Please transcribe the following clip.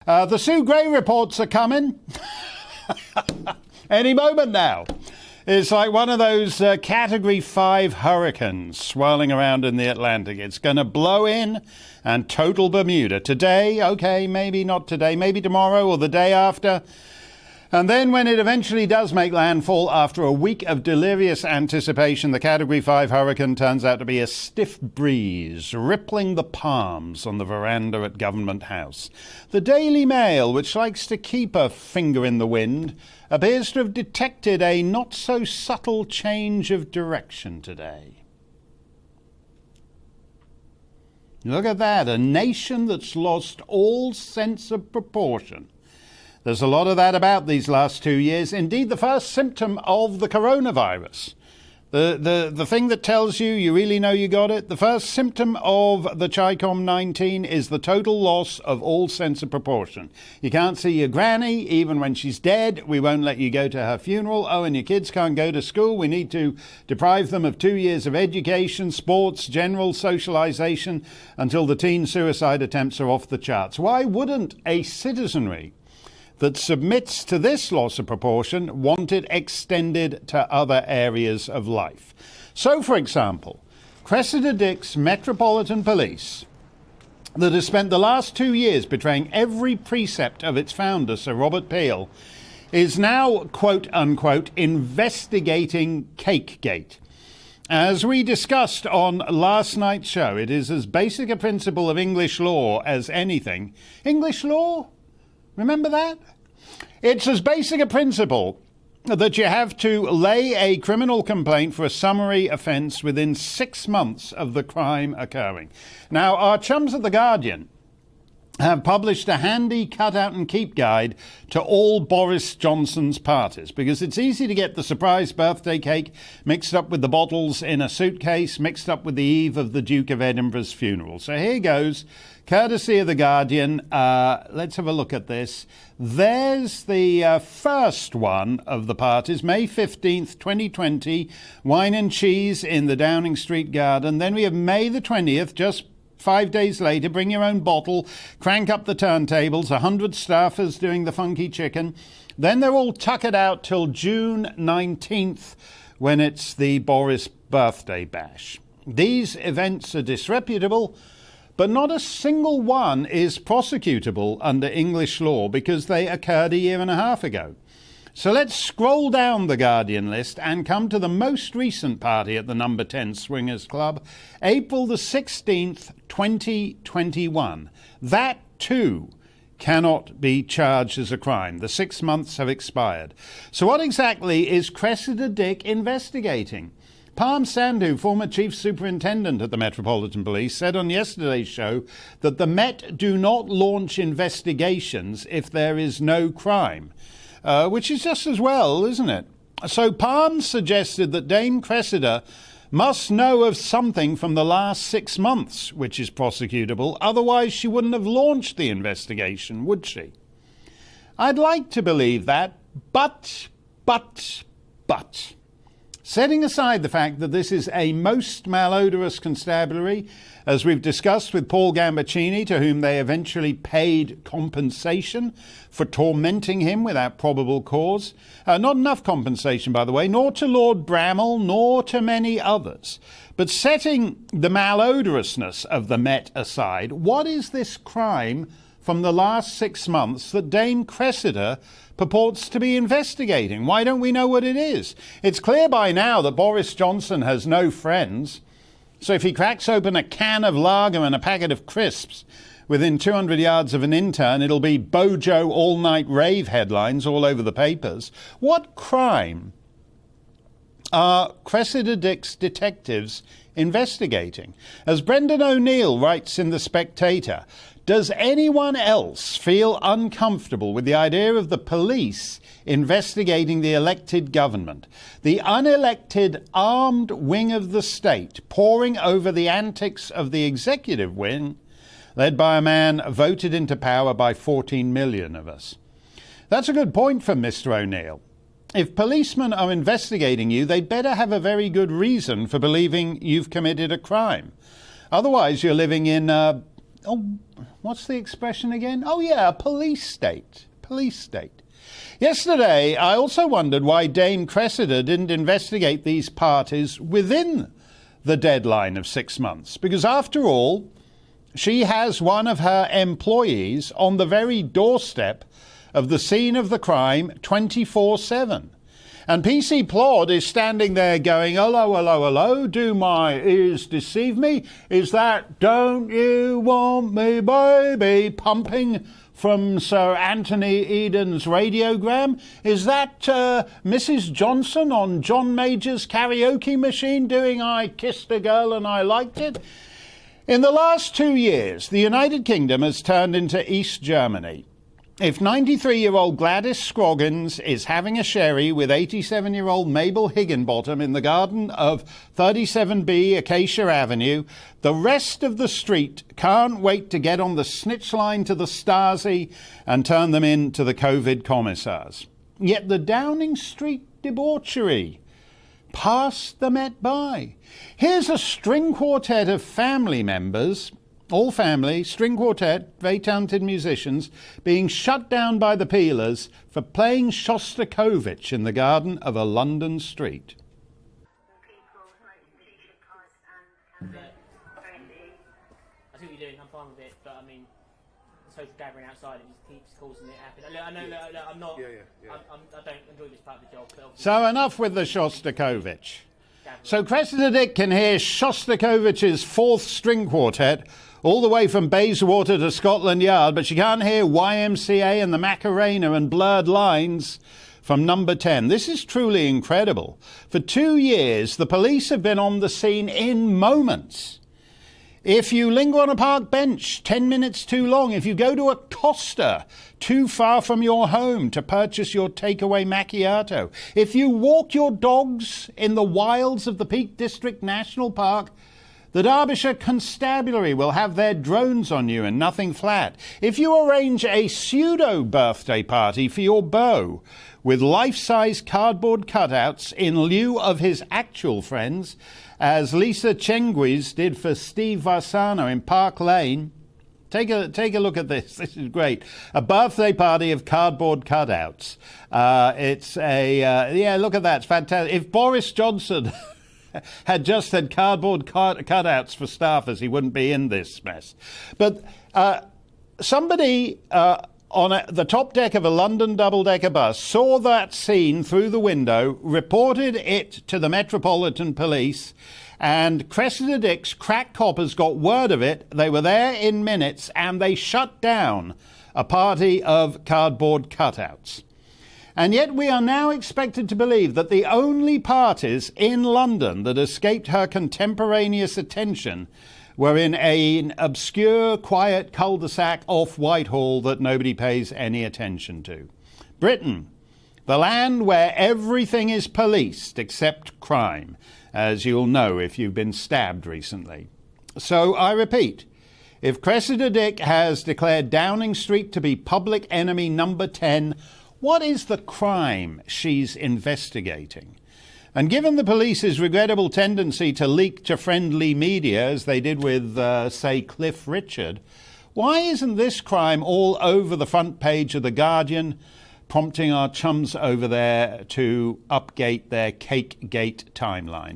The Sue Gray reports are coming any moment now. It's like one of those Category 5 hurricanes swirling around in the Atlantic. It's going to blow in and total Bermuda. Today, okay, maybe not today, maybe tomorrow or the day after. And then when it eventually does make landfall, after a week of delirious anticipation, the Category 5 hurricane turns out to be a stiff breeze, rippling the palms on the veranda at Government House. The Daily Mail, which likes to keep a finger in the wind, appears to have detected a not-so-subtle change of direction today. Look at that, a nation that's lost all sense of proportion. There's a lot of that about these last 2 years. Indeed, the first symptom of the coronavirus, the thing that tells you really know you got it, the first symptom of the Chi-Com-19 is the total loss of all sense of proportion. You can't see your granny, even when she's dead. We won't let you go to her funeral. Oh, and your kids can't go to school. We need to deprive them of 2 years of education, sports, general socialization, until the teen suicide attempts are off the charts. Why wouldn't a citizenry that submits to this loss of proportion want it extended to other areas of life? So, for example, Cressida Dick's Metropolitan Police, that has spent the last 2 years betraying every precept of its founder, Sir Robert Peel, is now, quote-unquote, investigating Cakegate. As we discussed on last night's show, it is as basic a principle of English law as anything. English law? Remember that? It's as basic a principle that you have to lay a criminal complaint for a summary offence within 6 months of the crime occurring. Now, our chums at The Guardian have published a handy cut out and keep guide to all Boris Johnson's parties, because it's easy to get the surprise birthday cake mixed up with the bottles in a suitcase, mixed up with the eve of the Duke of Edinburgh's funeral. So here goes, courtesy of The Guardian. Let's have a look at this. There's the first one of the parties, May 15th, 2020, wine and cheese in the Downing Street Garden. Then we have May the 20th, just 5 days later, bring your own bottle, crank up the turntables, 100 staffers doing the funky chicken. Then they're all tuckered out till June 19th, when it's the Boris birthday bash. These events are disreputable, but not a single one is prosecutable under English law because they occurred a year and a half ago. So let's scroll down the Guardian list and come to the most recent party at the number 10 Swingers Club, April the 16th, 2021. That too cannot be charged as a crime. The 6 months have expired. So what exactly is Cressida Dick investigating? Parm Sandhu, former chief superintendent at the Metropolitan Police, said on yesterday's show that the Met do not launch investigations if there is no crime. Which is just as well, isn't it? So Palm suggested that Dame Cressida must know of something from the last 6 months which is prosecutable, otherwise she wouldn't have launched the investigation, would she? I'd like to believe that, but. Setting aside the fact that this is a most malodorous constabulary, as we've discussed with Paul Gambaccini, to whom they eventually paid compensation for tormenting him without probable cause. Not enough compensation, by the way, nor to Lord Bramall, nor to many others. But setting the malodorousness of the Met aside, what is this crime from the last 6 months that Dame Cressida purports to be investigating? Why don't we know what it is? It's clear by now that Boris Johnson has no friends. So if he cracks open a can of lager and a packet of crisps within 200 yards of an intern, it'll be Bojo all-night rave headlines all over the papers. What crime are Cressida Dick's detectives investigating? As Brendan O'Neill writes in The Spectator, does anyone else feel uncomfortable with the idea of the police investigating the elected government, the unelected armed wing of the state poring over the antics of the executive wing, led by a man voted into power by 14 million of us? That's a good point from Mr. O'Neill. If policemen are investigating you, they'd better have a very good reason for believing you've committed a crime. Otherwise, you're living in what's the expression again? Oh yeah, a police state. Police state. Yesterday, I also wondered why Dame Cressida didn't investigate these parties within the deadline of 6 months. Because after all, she has one of her employees on the very doorstep of the scene of the crime 24/7. And PC Plod is standing there going, hello, hello, hello, do my ears deceive me? Is that don't you want me, baby, pumping from Sir Anthony Eden's radiogram? Is that Mrs. Johnson on John Major's karaoke machine doing I kissed a girl and I liked it? In the last 2 years, the United Kingdom has turned into East Germany. If 93-year-old Gladys Scroggins is having a sherry with 87-year-old Mabel Higginbottom in the garden of 37B Acacia Avenue, the rest of the street can't wait to get on the snitch line to the Stasi and turn them in to the COVID commissars. Yet the Downing Street debauchery passed the Met by. Here's a string quartet of family members, all family, string quartet, very talented musicians, being shut down by the peelers for playing Shostakovich in the garden of a London street. I see what you're doing, I'm fine with it, but I mean, the social gathering outside, it just keeps causing it to happen. I know, I'm not, I don't enjoy this part of the job. So enough with the Shostakovich. So Cressida Dick can hear Shostakovich's fourth string quartet all the way from Bayswater to Scotland Yard, but she can't hear YMCA and the Macarena and Blurred Lines from number 10. This is truly incredible. For 2 years, the police have been on the scene in moments. If you linger on a park bench 10 minutes too long, if you go to a Costa too far from your home to purchase your takeaway macchiato, if you walk your dogs in the wilds of the Peak District National Park, the Derbyshire Constabulary will have their drones on you and nothing flat. If you arrange a pseudo-birthday party for your beau with life-size cardboard cutouts in lieu of his actual friends, as Lisa Chenguiz did for Steve Varsano in Park Lane, take a look at this. This is great. A birthday party of cardboard cutouts. Look at that. It's fantastic. If Boris Johnson had just had cardboard cutouts for staffers, he wouldn't be in this mess. But somebody on the top deck of a London double-decker bus saw that scene through the window, reported it to the Metropolitan Police, and Cressida Dick's crack coppers got word of it. They were there in minutes, and they shut down a party of cardboard cutouts. And yet we are now expected to believe that the only parties in London that escaped her contemporaneous attention were in an obscure, quiet cul-de-sac off Whitehall that nobody pays any attention to. Britain, the land where everything is policed except crime, as you'll know if you've been stabbed recently. So I repeat, if Cressida Dick has declared Downing Street to be public enemy number 10, what is the crime she's investigating? And given the police's regrettable tendency to leak to friendly media, as they did with, say, Cliff Richard, why isn't this crime all over the front page of The Guardian, prompting our chums over there to update their Cakegate timeline?